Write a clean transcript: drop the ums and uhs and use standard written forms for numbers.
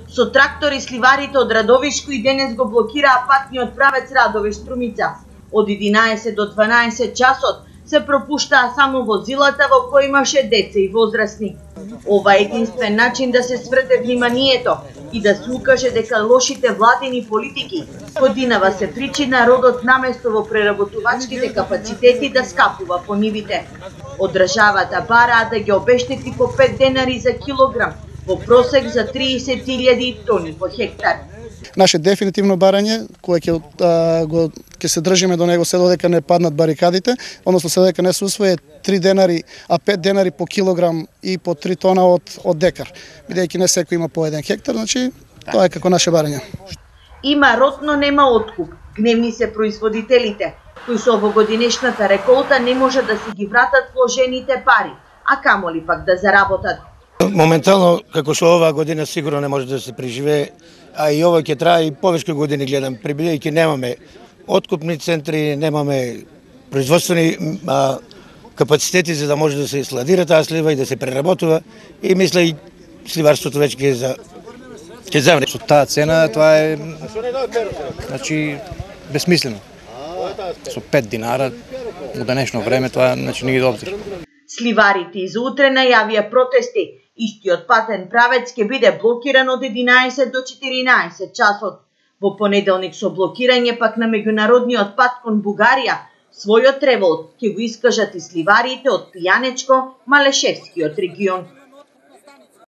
Со трактори сливарите од Радовишко и денес го блокираа патниот правец Радовиш-Струмица. Од 11 до 12 часот се пропуштаа само возилата во кои имаше деца и возрастни. Ова е единствен начин да се сврте вниманието и да се укаже дека лошите владини политики годинава се причина родот наместо во преработувачките капацитети да скапува по нивите. Од државата бараа да ги обештети по 5 денари за килограм, во просек за 30.000 тони по хектар. Наше дефинитивно барање, кое ќе се држиме до него се додека не паднат барикадите, односно се додека не се усвои 3 денари, а 5 денари по килограм и по 3 тона од декар. Бидејќи не секој има по 1 хектар, значи тоа е како наше барање. Има род, но нема откуп. Гневни се производителите, кои со овогодинешната реколта не може да си ги вратат вложените пари, а камоли пак да заработат. Моментално, како што оваа година сигурно не може да се преживее, а и ова ќе трае и повеќе години, гледам, бидејќи немаме откупни центри, немаме производствени капацитети за да може да се складира таа слива и да се преработува, и мисля и сливарството веќе ќе замре. Со таа цена тоа е безсмислено. Со 5 динара во денешно време тоа не ги обзир. Сливарите изутре најавија протести. Истиот патен правец ќе биде блокиран од 11 до 14 часот. Во понеделник со блокирање пак на меѓународниот пат кон Бугарија, својот револт ќе го искажат и сливарите од Пијанечко, Малешевскиот регион.